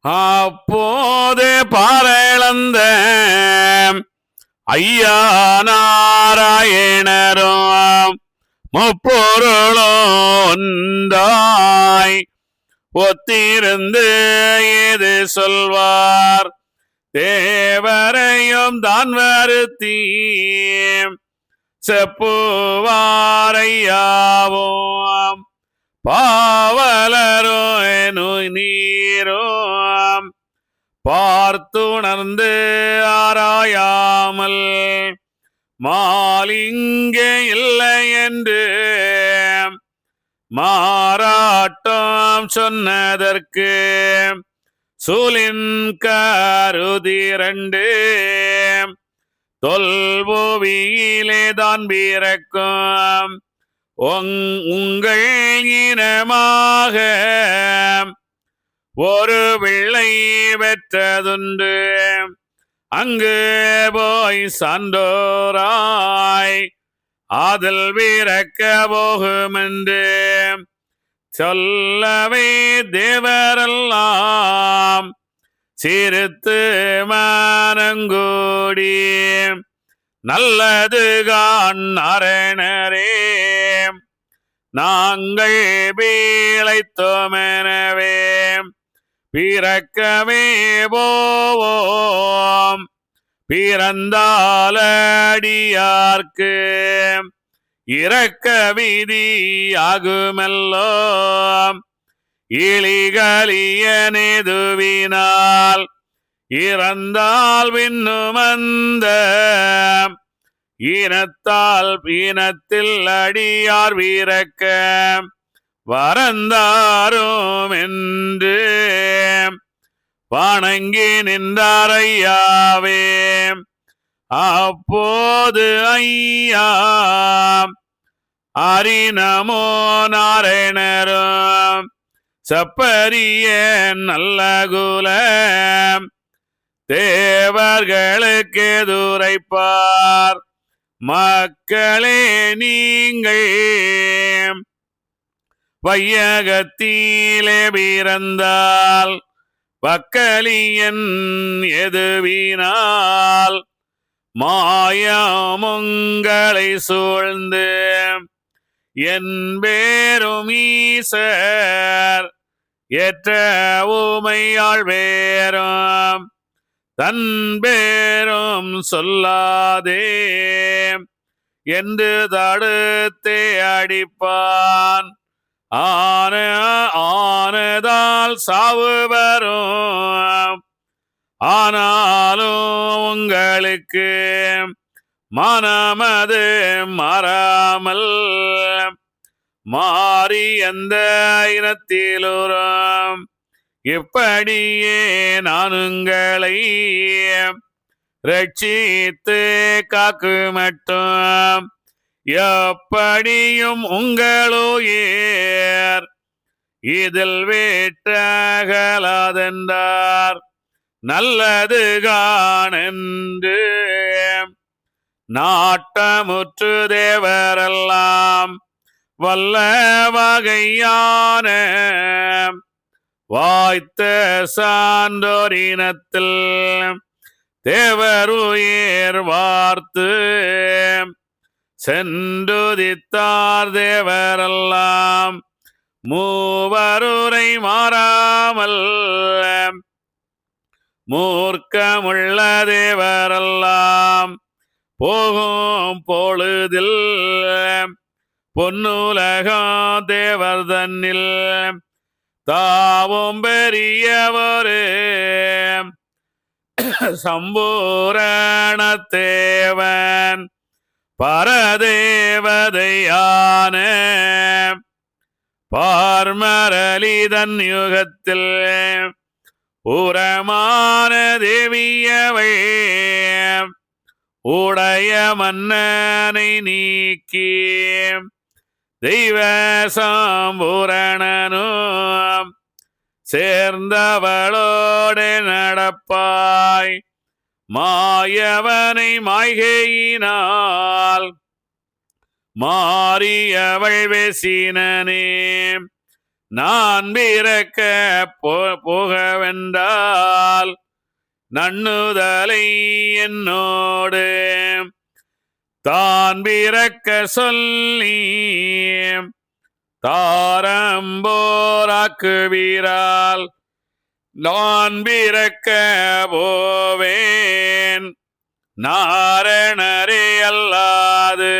அப்போது பாரளந்த ஐயா நாராயணரும் முப்பொருளோந்தாய் ஒத்திருந்து ஏது சொல்வார் தேவரையும் தான் வருத்தி செப்புவாரையாவோம் பாவலரும் நீரும் பார்த்துணர்ந்து ஆராயாமல் மாலிங்கே இல்லை என்று மாறாட்டம் சொன்னதற்கு சூலின் கருதிரண்டு தொல்புவியிலே தான் பிறக்கும் உங்கள் இனமாக ஒரு பிள்ளை பெற்றதுண்டு. அங்கு போய் சான்றோராய் அதில் பிறக்க போகுமென்று சொல்லவே தேவரெல்லாம் சிரித்து மனங்கூடி நல்லது காணரே நாங்கள் பீழைத்தோமெனவே பிறக்கவே போவோம் பிறந்தாலடியார்க்கு இறக்க விதியாகுமல்லோ இளிகளியனெதுவினால் இறந்தால் விண்ணுமந்த ஈனத்தால் பீனத்தில் அடியார் வீரக்க வரந்தாரும் என்று வணங்கி நின்றாரையாவே. அப்போது ஐயா அரிநமோ நாராயணரும் சப்பரிய நல்ல குல தேவர்களுக்கு எதுரைப்பார் மக்களே நீங்கள் வையகத்திலே பிறந்தால் பக்கலியன் எதுவினால் மாயமுங்களை சூழ்ந்து என் பேரும் ஈசர் ஏற்ற ஊமையாள் வேறும் தன் பேரும் சொல்லாதே என்று தடுத்தே அடிப்பான். ஆனதால் சாவு வரும் ஆனாலும் உங்களுக்கு மனமது மாறாமல் மாறி அந்த இனத்திலுறும் இப்படியே நான் உங்களை ரட்சித்து காக்கு மட்டும் எப்படியும் உங்களுயிர் இதில் வேட்டகலாதென்றார் நல்லது காணென்று நாட்டமுற்று தேவரெல்லாம் வல்ல வகையான வாய்த்த சான்றோரினத்தில் தேவருயிர் வார்த்து சென்றுதித்தார் தேவரெல்லாம் மூவருரை மாறாமல் மூர்க்கமுள்ள தேவரெல்லாம் போகும் பொழுதில் பொன்னுலகம் தேவர் தன்னில் தாவும் பெரியவரு சம்பூரண தேவன் பரதேவதையான பார்மரலிதன் யுகத்தில் உரமான தேவியவை உடைய மன்னனை நீக்கி தெய்வ சாம்பூரணனும் சேர்ந்தவளோடு நடப்பாய் மாயவனை மாய்கையினால் மாறியவள் வெசினனே நான் பிறக்க போகவென்றால் நன்னுதலை என்னோடு தான் பிறக்க சொல்லி தாரம்போராக்குவீரால் நான் பிறக்க போவேன் நாரணரே அல்லாது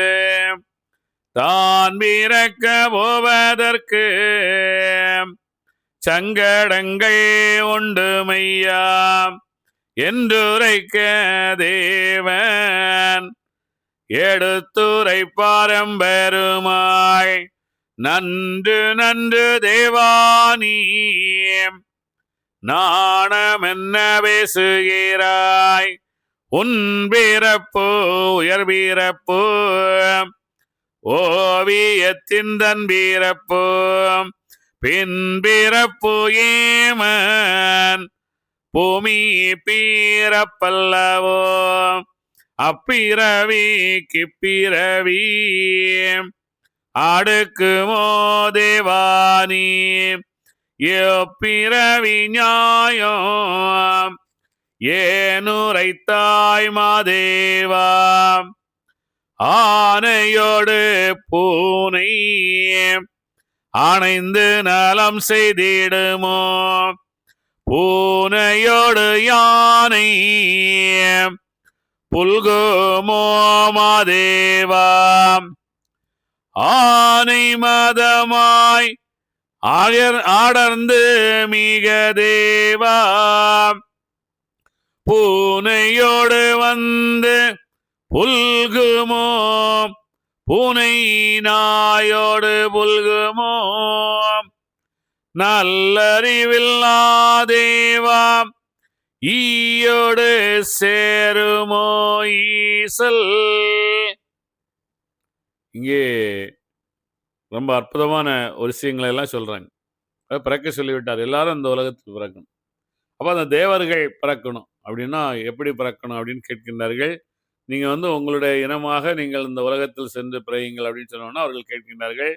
தான் பிறக்க போவதற்கு சங்கடங்கள் உண்டுமையா என்றுரைக்க தேவன் எடுத்துரை பாரம்பெருமாய் நன்று நன்று தேவானி நாணம் என்ன பேசுகிறாய் உன் பிறப்பு உயர் பிறப்பு ஓவியத்தின் தன் பிறப்பு பின் பிறப்பு ஏமன் பூமி பிறப்பல்லவோ அப்பிறவிக்கு பிறவி அடுக்குமோ தேவானி எப்பிறவி நியாயம் ஏனுரைத்தாய் மாதேவா ஆனையோடு பூனை அணைந்து நலம் செய்திடுமோ பூனையோடு யானை புல்குமோ மாதேவா ஆனை மதமாய் ஆடர்ந்து மிக தேவா பூனையோடு வந்து புல்குமோ பூனை நாயோடு புல்குமோ நல்லறிவில்லாதேவா ஈயோடு சேருமோ ஈசல். இங்கே ரொம்ப அற்புதமான ஒரு விஷயங்களை எல்லாம் சொல்றாங்க. பிறக்க சொல்லிவிட்டார், எல்லாரும் இந்த உலகத்தில் பிறக்கணும். அப்போ அந்த தேவர்கள் பிறக்கணும் அப்படின்னா எப்படி பிறக்கணும் அப்படின்னு கேட்கின்றார்கள். நீங்கள் உங்களுடைய இனமாக நீங்கள் இந்த உலகத்தில் சென்று பிறகுங்கள் அப்படின்னு சொன்னோன்னா அவர்கள் கேட்கின்றார்கள்,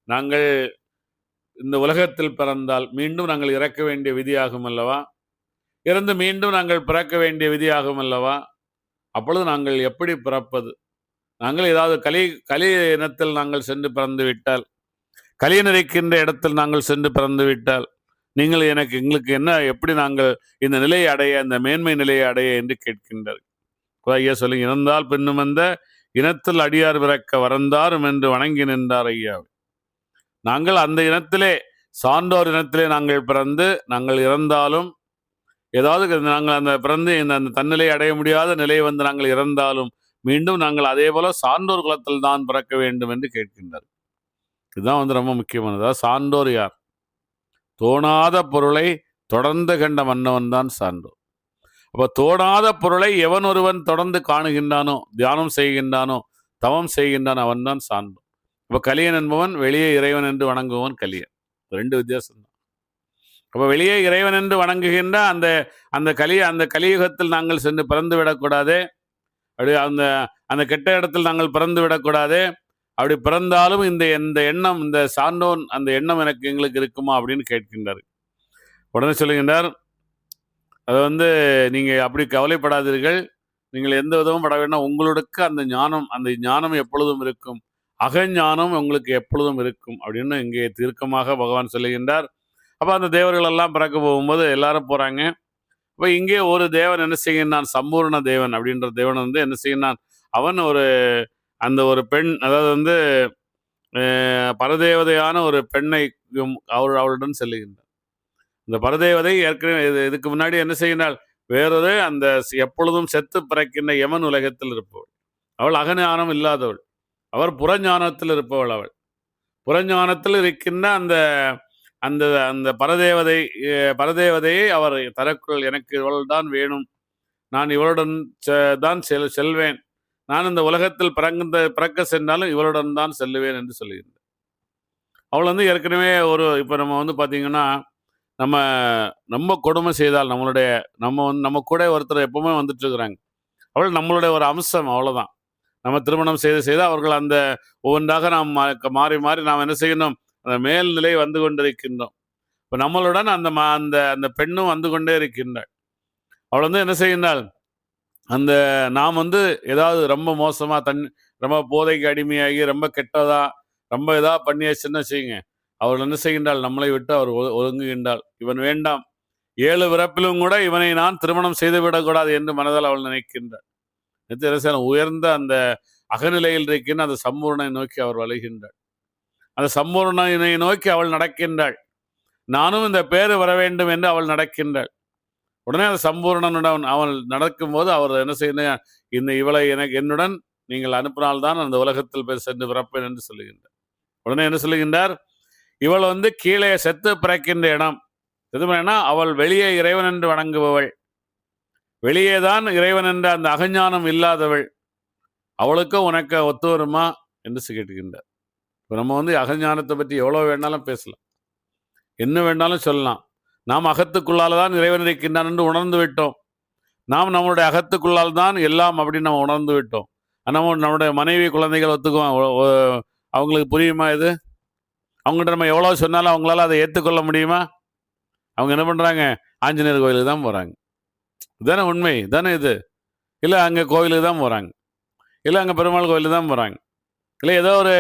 நாங்கள் இந்த உலகத்தில் பிறந்தால் மீண்டும் நாங்கள் இறக்க வேண்டிய விதியாகும் அல்லவா, இறந்து மீண்டும் நாங்கள் பிறக்க வேண்டிய விதியாகும் அல்லவா, அப்பொழுது நாங்கள் எப்படி பிறப்பது? நாங்கள் ஏதாவது கலி இனத்தில் நாங்கள் சென்று பிறந்து விட்டால், கலியன் இருக்கின்ற இடத்தில் நாங்கள் சென்று பிறந்து விட்டால் நீங்கள் எங்களுக்கு என்ன, எப்படி நாங்கள் இந்த நிலையை அடைய, இந்த மேன்மை நிலையை அடைய என்று கேட்கின்றார். ஐயா சொல்லி, இறந்தால் பின்னும் அந்த இனத்தில் அடியார் பிறக்க வரந்தாரும் என்று வணங்கி நின்றார் ஐயா. நாங்கள் அந்த இனத்திலே, சான்றோர் இனத்திலே நாங்கள் பிறந்து, நாங்கள் இறந்தாலும் ஏதாவது நாங்கள் அந்த பிறந்து அந்த தன்னிலையை அடைய முடியாத நிலையை நாங்கள் இறந்தாலும் மீண்டும் நாங்கள் அதே போல சான்றோர் குலத்தில் தான் பிறக்க வேண்டும் என்று கேட்கின்றார். இதுதான் ரொம்ப முக்கியமானது. சான்றோர் யார்? தோணாத பொருளை தொடர்ந்து கண்ட மன்னவன் தான் சான்றோர். அப்ப தோணாத பொருளை எவன் ஒருவன் தொடர்ந்து காணுகின்றானோ, தியானம் செய்கின்றானோ, தவம் செய்கின்றான், அவன் தான் சான்றோர். அப்ப கலியன் என்பவன் வெளியே இறைவன் என்று வணங்குவன் கலியன். ரெண்டு வித்தியாசம் தான். அப்ப வெளியே இறைவன் என்று வணங்குகின்ற அந்த கலியுகத்தில் நாங்கள் சென்று பிறந்து விடக்கூடாது. அப்படி அந்த கெட்ட இடத்தில் நாங்கள் பிறந்து விடக்கூடாது. அப்படி பிறந்தாலும் இந்த எண்ணம், இந்த சான்றோன் அந்த எண்ணம் எங்களுக்கு இருக்குமா அப்படின்னு கேட்கின்றார். உடனே சொல்லுகின்றார், அது நீங்க அப்படி கவலைப்படாதீர்கள், நீங்கள் எந்த விதமும் பட வேண்டாம். உங்களுக்கு அந்த ஞானம் எப்பொழுதும் இருக்கும், அகஞானம் உங்களுக்கு எப்பொழுதும் இருக்கும் அப்படின்னு இங்கே தீர்க்கமாக பகவான் சொல்லுகின்றார். அப்போ அந்த தேவர்கள் எல்லாம் பிறக்க போகும்போது எல்லாரும் போறாங்க. அப்போ இங்கே ஒரு தேவன் என்ன செய்கின்றான், சம்பூர்ண தேவன் அப்படின்ற தேவன் என்ன செய்கின்றான், அவன் ஒரு பெண், அதாவது பரதேவதையான ஒரு பெண்ணை அவளுடன் செல்லுகின்றார். இந்த பரதேவதை ஏற்கனவே இதுக்கு முன்னாடி என்ன செய்கின்றாள், வேறொரு அந்த எப்பொழுதும் செத்து பிறக்கின்ற யமன் உலகத்தில் இருப்பவள். அவள் அகஞானம் இல்லாதவள், அவர் புறஞானத்தில் இருப்பவள். அவள் புறஞானத்தில் இருக்கின்ற அந்த அந்த பரதேவதையை அவர் தரக்குள், எனக்கு இவள் தான் வேணும், நான் இவளுடன் தான் செல்வேன், நான் இந்த உலகத்தில் பிறக்க சென்றாலும் இவளுடன் தான் செல்லுவேன் என்று சொல்லுகின்றார். அவள் ஏற்கனவே இப்போ நம்ம பார்த்தீங்கன்னா, நம்ம கொடுமை செய்தால் நம்ம கூட ஒருத்தர் எப்பவுமே வந்துட்டு இருக்கிறாங்க. அவள் நம்மளுடைய ஒரு அம்சம், அவ்வளோதான். நம்ம திருமணம் செய்து அவர்கள் அந்த ஒவ்வொன்றாக நாம் மாறி நாம் என்ன செய்யணும், அந்த மேல்நிலை வந்து கொண்டிருக்கின்றோம். இப்போ நம்மளுடன் அந்த அந்த அந்த பெண்ணும் வந்து கொண்டே இருக்கின்றாள். அவள் வந்து என்ன செய்கின்றாள், அந்த நாம் வந்து ஏதாவது ரொம்ப மோசமாக ரொம்ப போதைக்கு அடிமையாகி ரொம்ப கெட்டதா ரொம்ப இதாக பண்ணியாச்சுன்னு வச்சுக்கோங்க, அவள் என்ன செய்கின்றாள், நம்மளை விட்டு அவர் ஒதுங்குகின்றாள். இவன் வேண்டாம், 7 பிறப்பிலும் கூட இவனை நான் திருமணம் செய்துவிடக்கூடாது என்று மனதால் அவள் நினைக்கின்றாள். உயர்ந்த அந்த அகநிலையில் இருக்கின்ற அந்த சம்பூர்ணை நோக்கி அவர் வளைகின்றாள். அந்த சம்பூர்ணனை நோக்கி அவள் நடக்கின்றாள். நானும் இந்த பேரு வர வேண்டும் என்று அவள் நடக்கின்றாள். உடனே அந்த சம்பூர்ணனுடன் அவள் நடக்கும்போது அவர் என்ன செய்ய, இவளை என்னுடன் நீங்கள் அனுப்பினால்தான் அந்த உலகத்தில் சென்று பிறப்பேன் என்று சொல்லுகின்றார். உடனே என்ன சொல்லுகின்றார், இவள் வந்து கீழே செத்து பிறக்கின்ற இடம் எதுனா, அவள் வெளியே இறைவன் என்று வணங்குபவள், வெளியேதான் இறைவன் என்ற அந்த அகஞானம் இல்லாதவள், அவளுக்கும் உனக்கு ஒத்து வருமா என்று கேட்டுக்கின்றார். இப்போ நம்ம வந்து அகஞானத்தை பற்றி எவ்வளோ வேணாலும் பேசலாம், என்ன வேணாலும் சொல்லலாம். நாம் அகத்துக்குள்ளால் தான் இறைவன் இருக்கின்றான் என்று உணர்ந்து விட்டோம். நாம் நம்மளுடைய அகத்துக்குள்ளால் தான் எல்லாம் அப்படின்னு நம்ம உணர்ந்து விட்டோம். நம்முடைய மனைவி குழந்தைகள் ஒத்துக்குவோம், அவங்களுக்கு புரியுமா இது? அவங்ககிட்ட நம்ம எவ்வளோ சொன்னாலும் அவங்களால அதை ஏற்றுக்கொள்ள முடியுமா? அவங்க என்ன பண்ணுறாங்க, ஆஞ்சநேயர் கோயிலுக்கு தான் போகிறாங்க. இதுதானே உண்மை, தானே இது? இல்லை அங்கே கோயிலுக்கு தான் போகிறாங்க, இல்லை அங்கே பெருமாள் கோயிலுக்கு தான் போகிறாங்க, இல்லை ஏதோ ஒரு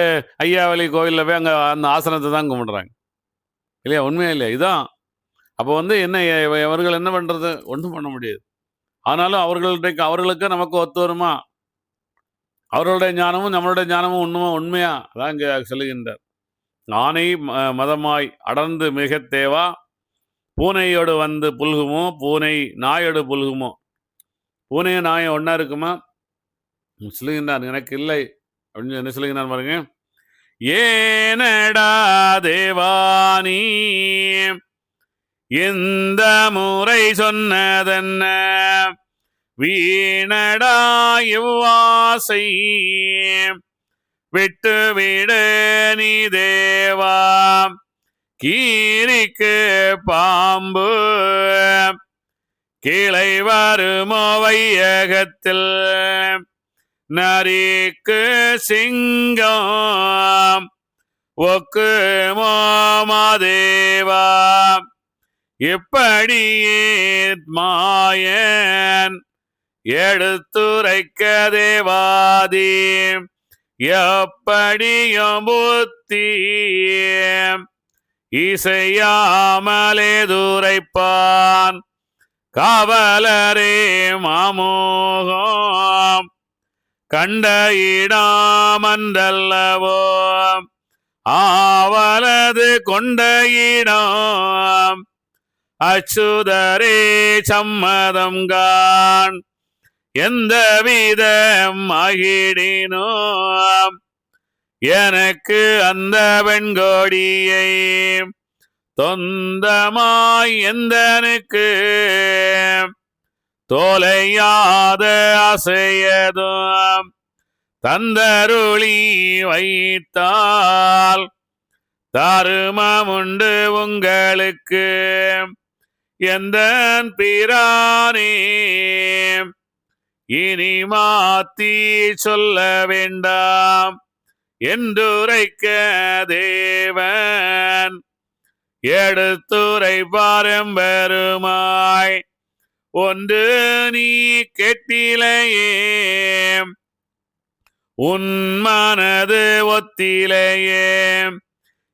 ஐயாவளி கோயிலில் போய் அங்கே அந்த ஆசனத்தை தான் கும்பிடுறாங்க, இல்லையா? உண்மையா இல்லையா? இதுதான். அப்போ வந்து என்ன, அவர்கள் என்ன பண்ணுறது? ஒன்றும் பண்ண முடியாது. ஆனாலும் அவர்களுக்கு நமக்கு ஒத்து வருமா? அவர்களுடைய ஞானமும் நம்மளுடைய ஞானமும் உண்மையா? அதான் இங்கே சொல்லுகின்றார். ஆனை மதமாய் அடர்ந்து மிக தேவா, பூனையோடு வந்து புல்குமோ, பூனை நாயோடு புல்குமோ. பூனையும் நாயும் ஒன்றா இருக்குமா? சொல்லுகின்றான், எனக்கு இல்லை அப்படின்னு என்ன சொல்லுகின்றான் பாருங்க. ஏனடா தேவானி இந்த முறை சொன்னதென்ன, வீணடா இவ்வாசை விட்டு விடு நீ தேவா, கீரிக்கு பாம்பு கீழை வருமோ வையகத்தில், நரிக்கு சிங்கம் ஒக்கு மாதேவா, இப்படியே மாயன் எடுத்துரைக்க தேவாதி, எப்படியும் புத்தி இசையாமலே துரைப்பான், காவலரே மாமோகம் கண்ட இடாமன்றல்லவோ, ஆவலது கொண்ட இடம் அச்சுதரே சம்மதம் கான், எந்த விதம் ஆகிடினோ எனக்கு அந்த வெண்கோடியை, தொந்தமாய் எந்தனுக்கு தோலையாத அசையதும் தந்தருளி வைத்தால், தருமமுண்டு உங்களுக்கு எந்த பிரானே, இனி மாத்தி சொல்ல வேண்டாம் என்றுரைக்க தேவன், எடுத்துரை பாரம்பெருமாய் ஒன்று நீ கேட்டிலையே, உன் மனது ஒத்திலையே,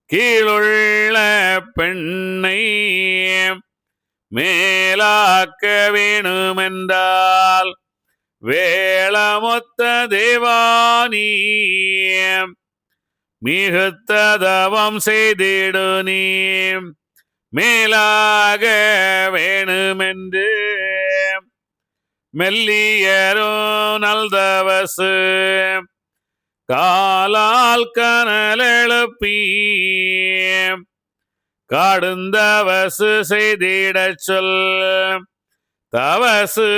கீழுள்ள பெண்ணை மேலாக்க வேணுமென்றால், வேளமொத்த தேவானி மிகுத்த தவம் செய்திடு நீ, மேலாக வேணுமென்று மெல்லியரோ நல்தவசு காலால் கனலெழுப்பி, காடுந்தவசு செய்திடச் சொல், தவசு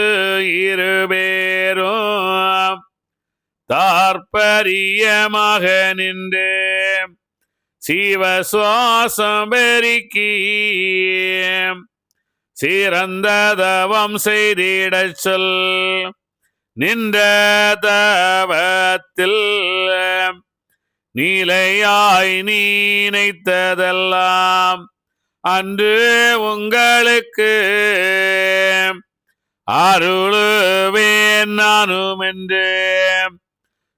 இருபேரும் தாற்பரியமாக நின்று, சீவசுவாசம் பெருக்கி சிறந்த தவம் செய்திடச் சொல், நின்ற தவத்தில் நீலையாய் நினைத்ததெல்லாம் அன்று உங்களுக்கு அருளுவேன் நானும் என்று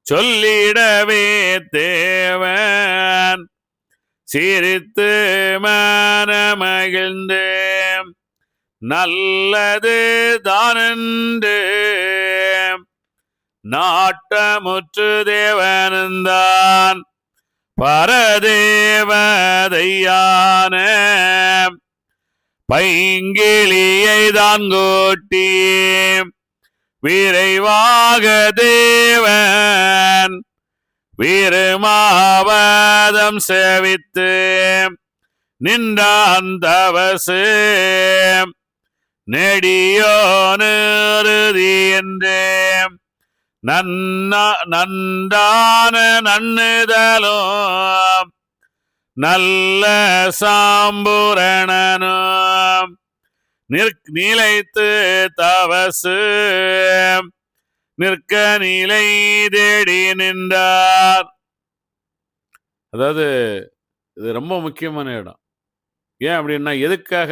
சொல்லிடவே தேவன் சிரித்து மனமகிழ்ந்து நல்லது தானென்று நாட்டமுற்று தேவனந்தான் பரதேவதையான பைங்கிளியை தான் கோட்டி விரைவாக தேவன் வீரமாவதம் சேவித்து நின்றான் தவசு நெடியோ நிறுதி என்று நன்றான நன்னுதலும் நல்ல சாம்புரணனும் நிலைத்து தவசு நிற்க நிலை தேடி நின்றார். அதாவது இது ரொம்ப முக்கியமான இடம். ஏன் அப்படின்னா, எதுக்காக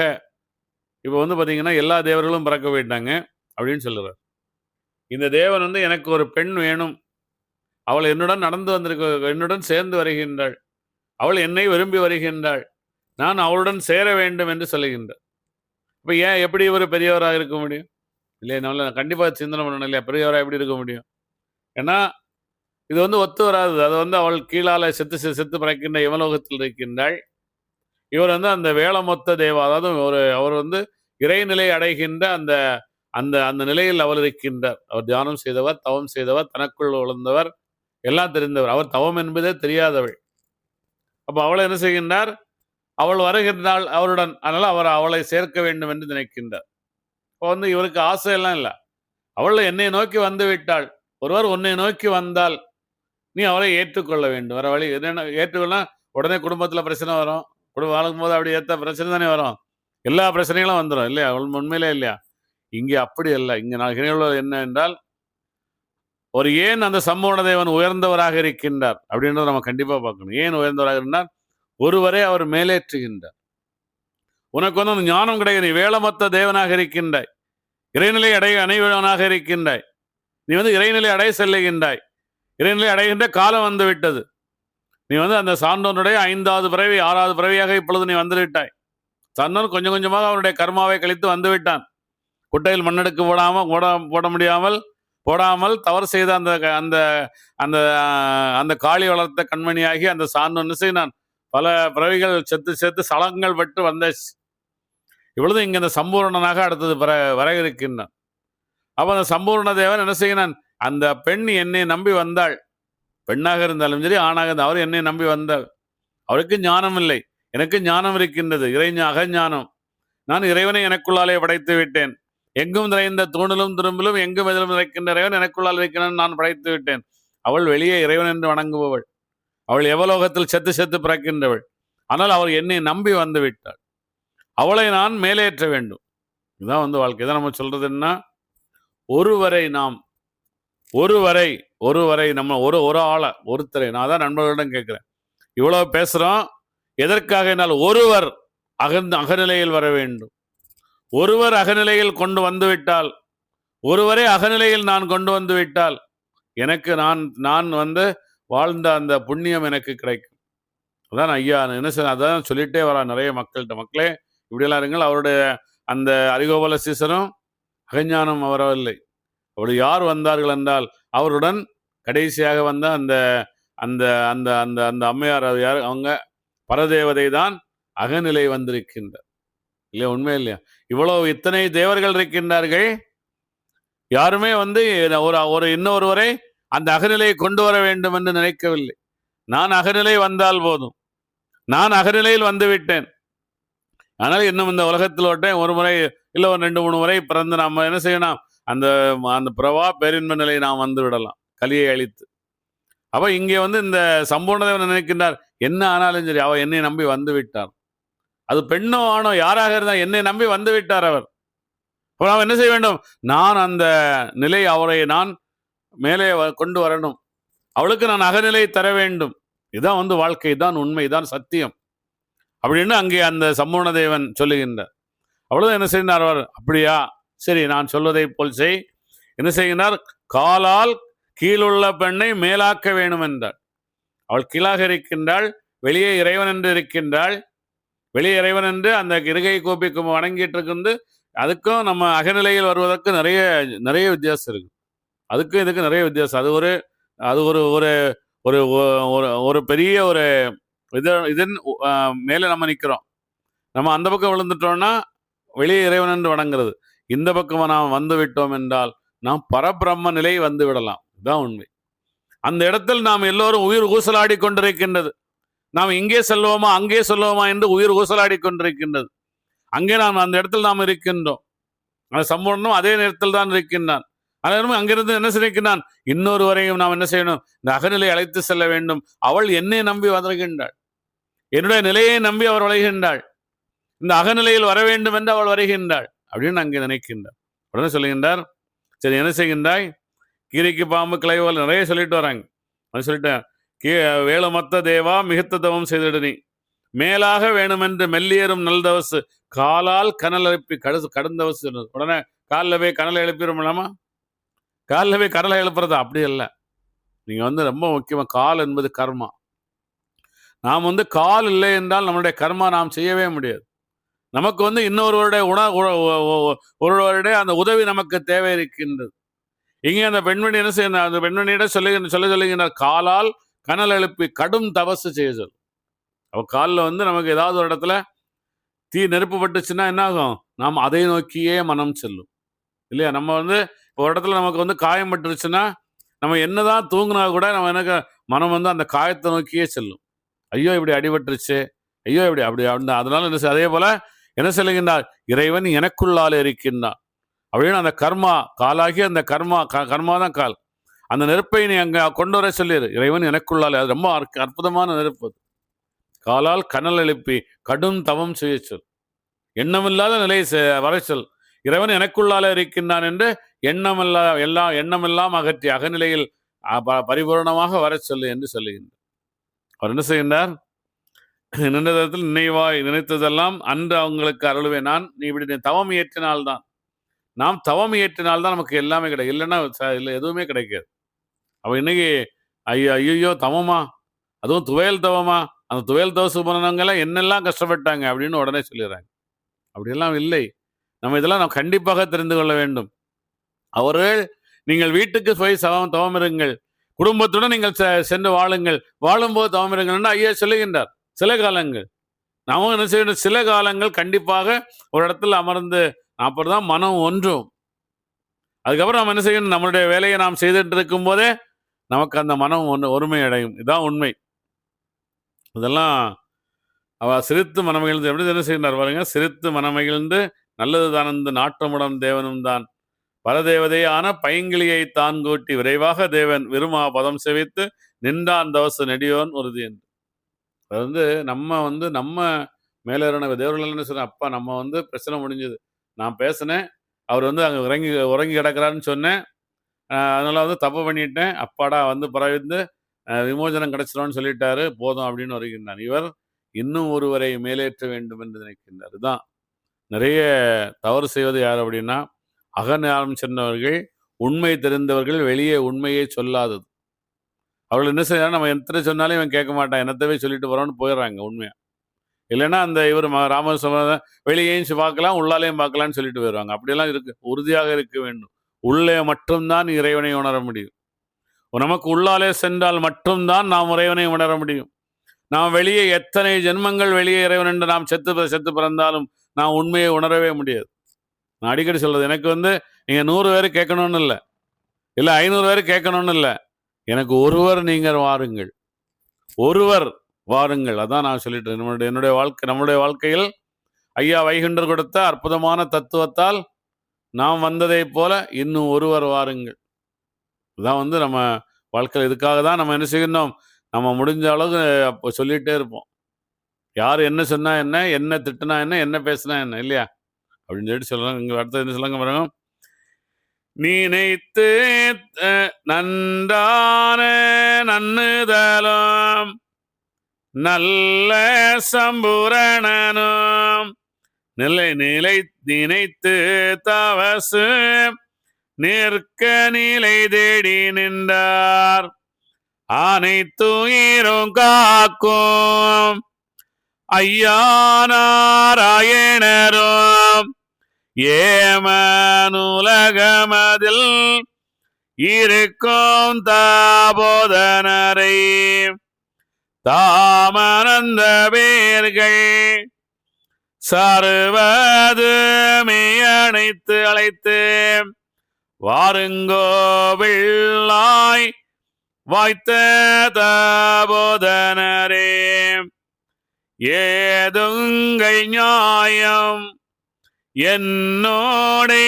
இப்போ பார்த்தீங்கன்னா எல்லா தேவர்களும் பிறக்க போயிட்டாங்க அப்படின்னு சொல்லுறார். இந்த தேவன் எனக்கு ஒரு பெண் வேணும், அவள் என்னுடன் நடந்து வந்திருக்க, என்னுடன் சேர்ந்து வருகின்றாள், அவள் என்னை விரும்பி வருகின்றாள், நான் அவளுடன் சேர வேண்டும் என்று சொல்லுகின்றார். இப்போ ஏன் எப்படி இவர் பெரியவராக இருக்க முடியும் இல்லையா? நம்மள கண்டிப்பாக சிந்தனை பண்ணணும் இல்லையா? பெரியவராக எப்படி இருக்க முடியும்? ஏன்னா இது ஒத்து வராது. அது அவள் கீழால செத்து செத்து பிறக்கின்ற யமலோகத்தில் இருக்கின்றாள். இவர் அந்த வேளமொத்த தேவா, அதாவது அவர் இறைநிலை அடைகின்ற அந்த அந்த அந்த நிலையில் அவள் இருக்கின்றார். அவர் தியானம் செய்தவர், தவம் செய்தவர், தனக்குள் உழந்தவர், எல்லாம் தெரிந்தவர். அவர் தவம் என்பதே தெரியாதவள். அப்போ அவளை என்ன செய்கின்றார்? அவள் வருகின்றாள் அவருடன். அதனால அவர் அவளை சேர்க்க வேண்டும் என்று நினைக்கின்றார். இப்போ இவருக்கு ஆசையெல்லாம் இல்லை. அவள் என்னை நோக்கி வந்து விட்டாள். ஒருவர் உன்னை நோக்கி வந்தால் நீ அவளை ஏற்றுக்கொள்ள வேண்டும். வர வழி என்னென்ன ஏற்றுக்கொள்ளா உடனே குடும்பத்தில் பிரச்சனை வரும். குடும்பம் வாழும் போது அப்படி ஏற்ற பிரச்சனை தானே வரும். எல்லா பிரச்சனைகளும் வந்துடும் இல்லையா? அவள் உண்மையிலே இல்லையா? இங்கே அப்படி அல்ல. இங்கே நான் என்ன என்றால், ஒரு ஏன் அந்த சம்பூர்ண தேவன் உயர்ந்தவராக இருக்கின்றார் அப்படின்றத நம்ம கண்டிப்பாக பார்க்கணும். ஏன் உயர்ந்தவராக இருந்தால், ஒருவரை அவர் மேலேற்றுகின்றார். உனக்கு அந்த ஞானம் கிடையாது. நீ வேளமொத்த தேவனாக இருக்கின்றாய், இறைநிலை அடைவனாக இருக்கின்றாய். நீ இறைநிலை அடைய செல்லுகின்றாய். இறைநிலை அடைகின்ற காலம் வந்து விட்டது. நீ அந்த சான்றோனுடைய 5வது பிறவி 6வது பிறவியாக இப்பொழுது நீ வந்துவிட்டாய். சான்றோன் கொஞ்சம் கொஞ்சமாக அவனுடைய கர்மாவை கழித்து வந்து விட்டான். குட்டையில் மண்ணெடுக்கு போடாமல் தவறு செய்த அந்த அந்த அந்த அந்த காளி வளர்த்த கண்மணியாகி அந்த சான்றோன் செய்தான். பல பிறவிகள் செத்து சலங்கள் பட்டு வந்தாச்சு. இவ்வளவு இங்க அந்த சம்பூர்ணனாக அடுத்தது வர இருக்கின்றான். அப்ப அந்த சம்பூர்ண தேவன் என்ன செய்யினான்? அந்த பெண் என்னை நம்பி வந்தாள். பெண்ணாக இருந்தாலும் சரி, ஆணாக இருந்தால் அவர் என்னை நம்பி வந்தாள். அவருக்கு ஞானம் இல்லை, எனக்கு ஞானம் இருக்கின்றது, அகஞானம். நான் இறைவனை எனக்குள்ளாலே படைத்து விட்டேன். எங்கும் நிறைந்த தூணிலும் துரும்பிலும் எங்கும் எதிலும் நிறைக்கின்ற இறைவன் எனக்குள்ளால் இருக்கிறான், நான் படைத்து விட்டேன். அவள் வெளியே இறைவன் என்று வணங்குபவள். அவள் எவலோகத்தில் செத்து பிறக்கின்றவள். ஆனால் அவர் என்னை நம்பி வந்து விட்டாள். அவளை நான் மேலேற்ற வேண்டும். இதுதான் வாழ்க்கை. இதான் நம்ம சொல்றது என்ன? ஒருவரை நம்ம ஒரு ஆளை, ஒருத்தரை, நான் தான் நண்பர்களிடம் கேட்கிறேன், இவ்வளவு பேசுறோம் எதற்காக? என்னால் ஒருவர் அகநிலையில் வர வேண்டும். ஒருவர் அகநிலையில் கொண்டு வந்து விட்டால், ஒருவரே அகநிலையில் நான் கொண்டு வந்து விட்டால், எனக்கு நான் வாழ்ந்த அந்த புண்ணியம் எனக்கு கிடைக்கும். அதான் ஐயா என்ன செய்ய, அதான் சொல்லிட்டே வரா நிறைய மக்கள்கிட்ட, மக்களே இப்படியெல்லாம் இருங்கள். அவருடைய அந்த அரிகோபல சீசனும் அகஞானம் வரவில்லை. அப்படி யார் வந்தார்கள் என்றால், அவருடன் கடைசியாக வந்த அந்த அந்த அந்த அந்த அந்த அம்மையார், யார் அவங்க? பரதேவதை தான் அகநிலை வந்திருக்கின்றார் இல்லையா? உண்மை இல்லையா? இவ்வளவு இத்தனை தேவர்கள் இருக்கின்றார்கள், யாருமே ஒரு இன்னொருவரை அந்த அகநிலையை கொண்டு வர வேண்டும் என்று நினைக்கவில்லை. நான் அகநிலை வந்தால் போதும், நான் அகநிலையில் வந்து விட்டேன். ஆனால் இன்னும் இந்த உலகத்தில் ஒரு முறை இல்லை ஒரு 2-3 முறை பிறந்து நாம் என்ன செய்யணும்? அந்த அந்த பிரவா பேரின்ப நிலையை நாம் வந்து விடலாம், கலியை அழித்து. அப்ப இங்கே இந்த சம்பூர்ணதேவன் நினைக்கின்றார், என்ன ஆனாலும் சரி அவர் என்னை நம்பி வந்து விட்டார். அது பெண்ணோ ஆணோ யாராக இருந்தால் என்னை நம்பி வந்து விட்டார் அவர். அப்போ நாம் என்ன செய்ய வேண்டும்? நான் அந்த நிலை, அவரை நான் மேலே கொண்டு வரணும். அவளுக்கு நான் அகநிலை தர வேண்டும். இதான் வந்து வாழ்க்கை, இதான் உண்மை, இதான் சத்தியம் அப்படின்னு அங்கே அந்த சம்பூர்ண தேவன் சொல்லுகின்றார். அவ்வளவுதான். என்ன செய்கிறார் அவர்? அப்படியா, சரி, நான் சொல்வதை போல் செய். என்ன செய்கிறார்? காலால் கீழுள்ள பெண்ணை மேலாக்க வேணும் என்றார். அவள் கீழாக இருக்கின்றாள், வெளியே இறைவன் என்று இருக்கின்றாள். வெளியே இறைவன் என்று அந்த இருகை கோப்பி வணங்கிட்டு இருக்கு. அதுக்கும் நம்ம அகநிலையில் வருவதற்கு நிறைய நிறைய வித்தியாசம் இருக்கு. அதுக்கும் இதுக்கு நிறைய வித்தியாசம். அது ஒரு ஒரு ஒரு ஒரு பெரிய ஒரு இதன் மேலே நம்ம நிற்கிறோம். நம்ம அந்த பக்கம் விழுந்துட்டோம்னா வெளியே இறைவன் என்று வணங்குறது. இந்த பக்கம் நாம் வந்து விட்டோம் என்றால் நாம் பரபிரம்ம நிலை வந்து விடலாம். இதுதான் உண்மை. அந்த இடத்தில் நாம் எல்லோரும் உயிர் ஊசலாடி கொண்டிருக்கின்றது. நாம் இங்கே செல்வோமா அங்கே செல்வோமா என்று உயிர் ஊசலாடி கொண்டிருக்கின்றது. அங்கே நாம் அந்த இடத்தில் நாம் இருக்கின்றோம். அந்த சம்பூர்ணம் அதே நேரத்தில் தான் இருக்கின்றான். அதனாலும் அங்கிருந்து என்ன செய்கின்றான்? இன்னொருவரையும் நாம் என்ன செய்யணும்? இந்த அகநிலை அழைத்து செல்ல வேண்டும். அவள் என்னை நம்பி வருகின்றாள், என்னுடைய நிலையை நம்பி அவர் வளைகின்றாள். இந்த அகநிலையில் வர வேண்டும் என்று அவள் வருகின்றாள் அப்படின்னு அங்கே நினைக்கின்றார். உடனே சொல்லுகின்றார், சரி என்ன செய்கின்றாய்? கீரைக்கு பாம்பு கிளைவோல் நிறைய சொல்லிட்டு வராங்க. அது சொல்லிட்டேன். வேலுமத்த தேவா மிகுத்த தவம் செய்திடு, மேலாக வேணுமென்று மெல்லியரும் நல்தவசு காலால் கனல் எழுப்பி கடுந்தவசு. உடனே காலில் போய் கனலை எழுப்பிடும்லாமா? காலில் போய் கடலை எழுப்புறது அப்படி இல்லை. நீங்க வந்து ரொம்ப முக்கியமாக, கால் என்பது கர்மா. நாம் வந்து கால் இல்லை என்றால் நம்மளுடைய கர்மா நாம் செய்யவே முடியாது. நமக்கு வந்து இன்னொருவருடைய ஒருவருடைய அந்த உதவி நமக்கு தேவை இருக்கின்றது. இங்கே அந்த பெண்மணி என்ன செய்யணும்? அந்த பெண்மணியிடம் சொல்லுகின்ற காலால் கனல் எழுப்பி கடும் தவசு செய்ய சொல். அவ காலில் வந்து நமக்கு ஏதாவது ஒரு இடத்துல தீ நெருப்பு பட்டுச்சுன்னா என்ன ஆகும்? நாம் அதை நோக்கியே மனம் செல்லும் இல்லையா? நம்ம வந்து ஒரு இடத்துல நமக்கு வந்து காயம் பட்டுருச்சுன்னா நம்ம என்னதான் தூங்கினா கூட நம்ம எனக்கு மனம் வந்து அந்த காயத்தை நோக்கியே செல்லும். ஐயோ இப்படி அடிபட்டுருச்சு, ஐயோ இப்படி அப்படி அதனால என்ன, அதே போல என்ன சொல்லுகின்றார்? இறைவன் எனக்குள்ளால் இருக்கின்றான் அப்படின்னு அந்த கர்மா காலாகி அந்த கர்மா தான் கால். அந்த நெருப்பை நீ அங்கே கொண்டு வர சொல்லிடு. இறைவன் எனக்குள்ளால், அது ரொம்ப அற்புதமான நெருப்பு. காலால் கனல் எழுப்பி கடும் தவம் செய்ய சொல், எண்ணமில்லாத நிலை வர சொல். இறைவன் எனக்குள்ளால இருக்கின்றான் என்று எண்ணமெல்லாம் அகற்றி அகநிலையில் பரிபூர்ணமாக வர சொல்லு என்று சொல்லுகின்றார். அவர் என்ன செய்கின்றார்? நின்றதத்தில் நினைவாய் நினைத்ததெல்லாம் அன்று அவங்களுக்கு அருள்வேன் நான். நீ இப்படி தவம் இயற்றினால்தான், நாம் தவம் இயற்றினால்தான் நமக்கு எல்லாமே கிடைக்கும். இல்லைன்னா இல்லை, எதுவுமே கிடைக்காது. அவ இன்னைக்கு ஐயோ தவமா, அதுவும் துவையல் தவமா, அந்த துவையல் தவசு பண்ணவங்கெல்லாம் என்னெல்லாம் கஷ்டப்பட்டாங்க அப்படின்னு உடனே சொல்லிடுறாங்க. அப்படியெல்லாம் இல்லை. நம்ம இதெல்லாம் நாம் கண்டிப்பாக தெரிந்து கொள்ள வேண்டும். அவர்கள் நீங்கள் வீட்டுக்கு போய் தவம் இருங்கள், குடும்பத்துடன் நீங்கள் சென்று வாழுங்கள், வாழும்போது தவம் இருங்கள் ஐயா சொல்லுகின்றார். சில காலங்கள் நாமும் என்ன செய்யணும்? சில காலங்கள் கண்டிப்பாக ஒரு இடத்துல அமர்ந்து அப்புறம் தான் மனம் ஒன்றும். அதுக்கப்புறம் நம்ம என்ன செய்யணும்? நம்மளுடைய வேலையை நாம் செய்துட்டு இருக்கும் போதே நமக்கு அந்த மனம் ஒருமை அடையும். இதுதான் உண்மை. இதெல்லாம் அவ சிரித்து மனமகிழ்ந்து எப்படி என்ன செய்கிறார் பாருங்க? சிரித்து மனமகிழ்ந்து நல்லது தானந்து நாட்டமுடன் தேவனும் தான் பரதேவதையான பைங்கிளியை தான் கூட்டி விரைவாக தேவன் விருமா பதம் செவித்து நின்றான் தவசு நெடியோன் உறுதி என்று. அது வந்து நம்ம மேலேறின தேவர்கள் என்ன சொன்ன, அப்பா நம்ம வந்து பிரச்சனை முடிஞ்சது, நான் பேசினேன், அவர் வந்து அங்கே உறங்கி கிடக்கிறான்னு சொன்னேன், அதனால வந்து தப்பு பண்ணிட்டேன், அப்பாடா வந்து பரவிந்து விமோசனம் கிடைச்சிடும்னு சொல்லிட்டாரு, போதும் அப்படின்னு வருகின்றான். இவர் இன்னும் ஒருவரை மேலேற்ற வேண்டும் என்று நினைக்கின்றார். இதுதான் நிறைய தவறு செய்வது யார் அப்படின்னா, அகநாளம் சென்றவர்கள், உண்மை தெரிந்தவர்கள், வெளியே உண்மையை சொல்லாதது. அவர்கள் என்ன செய்யறாங்க? நம்ம எத்தனை சொன்னாலும் இவன் கேட்க மாட்டான், என்னத்தவே சொல்லிட்டு போறோம்னு போயிடுறாங்க உண்மையா. இல்லைன்னா அந்த இவர் ராமகிருஷ்ண வெளியேயும் பார்க்கலாம் உள்ளாலையும் பார்க்கலான்னு சொல்லிட்டு போயிடுவாங்க. அப்படியெல்லாம் இருக்கு. உறுதியாக இருக்க வேண்டும். உள்ளே மட்டும்தான் இறைவனை உணர முடியும். நமக்கு உள்ளாலே சென்றால் மட்டும்தான் நாம் இறைவனை உணர முடியும். நாம் வெளியே எத்தனை ஜென்மங்கள் வெளியே இறைவன் என்று நாம் செத்து பிறந்தாலும் நான் உண்மையை உணரவே முடியாது. நான் அடிக்கடி சொல்றது, எனக்கு வந்து நீங்க 100 பேர் கேட்கணும்னு இல்லை, 500 பேர் கேட்கணும்னு இல்லை, எனக்கு ஒருவர் நீங்கள் வாருங்கள், ஒருவர் வாருங்கள். அதான் நான் சொல்லிட்டு நம்முடைய வாழ்க்கையில் ஐயா வைகுண்டர் கொடுத்த அற்புதமான தத்துவத்தால் நாம் வந்ததை போல இன்னும் ஒருவர் வாருங்கள். இதுதான் வந்து நம்ம வாழ்க்கையில். இதுக்காக தான் நம்ம என்ன செய்யணும்? நம்ம முடிஞ்ச அளவுக்கு அப்போ சொல்லிகிட்டே இருப்போம். யார் என்ன சொன்னா என்ன, என்ன திட்டுனா என்ன, என்ன பேசுனா என்ன, இல்லையா அப்படின்னு சொல்லிட்டு சொல்றாங்க. இங்கே அடுத்தது என்ன சொல்லுங்க பாருங்க. நினைத்து நன்றான நன்னுதலும் நல்ல சம்பூரணனும் நினைத்து தவசு நிற்க நிலை தேடி நின்றார். அனைத்துயிரும் காக்கும் ஐயா நாராயணரும் ஏமனுலகமதில் இருக்கும் தாபோதனரை தாமனந்த பேர்கள் சர்வது அணைத்து அழைத்து வாருங்கோவில்லாய் வாய்த்த தாபோதனரே ஏதுங்கள் நியாயம் என்னோடே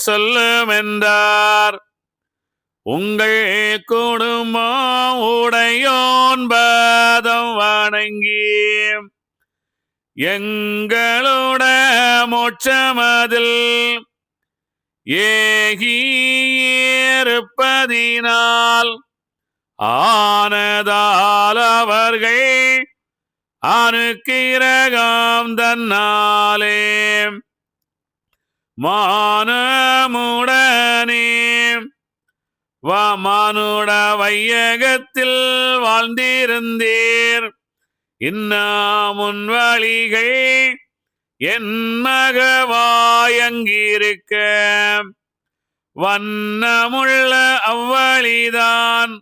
சொல்லும் என்றார். உங்கள் குடும்பம் உடையோன் பாதம் வணங்கி எங்களோட மோட்சமதில் ஏகியிருப்பதினால் ஆனதால் அவர்கள் அனுக்கிரகம் தன்னாலே மானமுடனே மானுட வையகத்தில் வாழ்ந்திருந்தீர். இன்னமுன் வழிகள் என் மகவாயங்கிருக்க வண்ணமுள்ள அவ்வழிதான்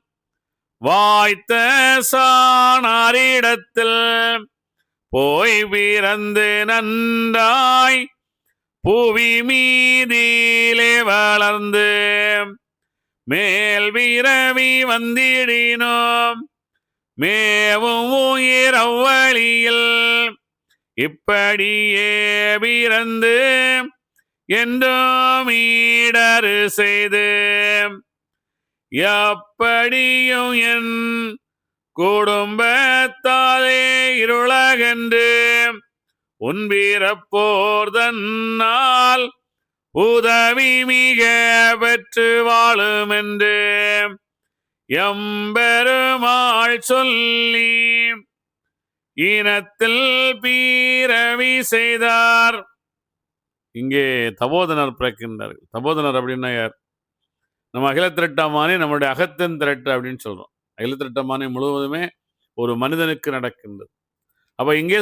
வாய்த்த சாணாரிடத்தில் போய் பிறந்து நன்றாய் புவி மீதிலே வளர்ந்து மேல் விரவி வந்திடினோம் மேவும் உயிர் அவ்வழியில் இப்படியே பிறந்து என்றும் ஈடறு செய்து எப்படியும் என் குடும்பத்தாலே இருளகன்று உன்பிறப்போர் தன்னால் உதவி மிக பெற்று வாழும் என்று எம்பெருமாள் சொல்லி இனத்தில் பீரவி செய்தார். இங்கே தபோதனர் பிறக்கின்றார். தபோதனர் அப்படின்னா யார்? நம்ம அகிலத்திரட்டமானே நம்மளுடைய அகத்தின் திரட்டு அப்படின்னு சொல்றோம். அகிலத்திரட்டமானே முழுவதுமே ஒரு மனிதனுக்கு நடக்கின்றது. அப்ப இங்கே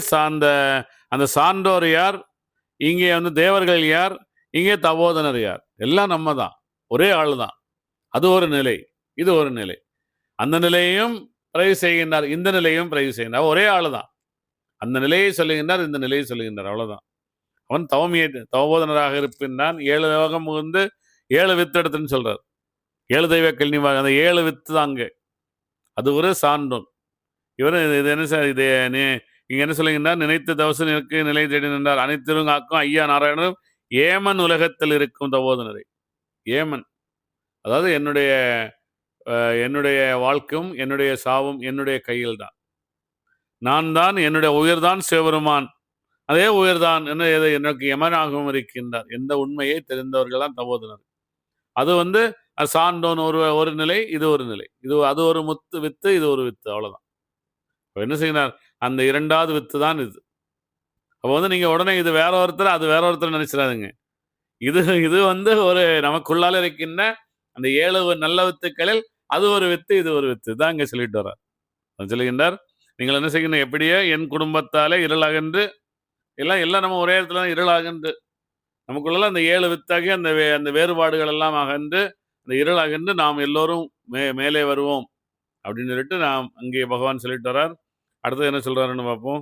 அந்த சான்றோர் யார்? இங்கே தேவர்கள் யார்? இங்கே தபோதனர் யார்? எல்லாம் நம்ம தான், ஒரே ஆள் தான். அது ஒரு நிலை, இது ஒரு நிலை. அந்த நிலையையும் பிறகு செய்கின்றார், இந்த நிலையும் பிறகு செய்கின்றார். ஒரே ஆள் தான். அந்த நிலையை சொல்லுகின்றார், இந்த நிலையை சொல்லுகின்றார், அவ்வளவுதான். அவன் தவபோதனராக இருப்பின்றான். 7 லோகம் முகந்து 7 வித்தெடுத்துன்னு சொல்றார். 7 தெய்வ கல்னிவாக அந்த 7 வித்து தாங்க. அது ஒரு சான்றோன். இவர் இது என்ன சார்? இது இங்க என்ன சொல்லுகின்றார்? நினைத்து தவசு நிற்கு நிலை தேடி நின்றார். அனைத்திலும் காக்கும் ஐயா நாராயணரும் ஏமன் உலகத்தில் இருக்கும் தபோதனரை. ஏமன் அதாவது என்னுடைய வாழ்க்கையும் என்னுடைய சாவும் என்னுடைய கையில் தான். நான் தான், என்னுடைய உயிர்தான் சிவபெருமான். அதே உயிர்தான் எனக்கு யமனாகவும் இருக்கின்றார். எந்த உண்மையை தெரிந்தவர்கள் தான் தபோதனர். அது சான்றோன் ஒரு நிலை, இது ஒரு நிலை. அது ஒரு வித்து, இது ஒரு வித்து, அவ்வளவுதான். என்ன செய்கிறார்? அந்த 2வது வித்து தான் இது. அப்போ நீங்க உடனே இது வேற ஒருத்தர், அது வேற ஒருத்தர் நினைச்சிடாதுங்க. இது ஒரு நமக்குள்ளால இருக்கின்ற அந்த 7 நல்ல வித்துக்களில் அது ஒரு வித்து, இது ஒரு வித்து தான் இங்க சொல்லிட்டு வர்றார். சொல்லுகின்றார், நீங்கள் என்ன செய்யணும்? எப்படியோ என் குடும்பத்தாலே இருளகன்று எல்லாம் நம்ம ஒரே இடத்துல தான் இருளகன்று நமக்குள்ள அந்த 7 வித்தாகி அந்த வேறுபாடுகள் எல்லாம் அகன்று அந்த இருள் அகன்று நாம் எல்லோரும் மேலே வருவோம் அப்படின்னு சொல்லிட்டு நாம் அங்கே பகவான் சொல்லிட்டு வர்றார். அடுத்தது என்ன சொல்றாருன்னு பார்ப்போம்.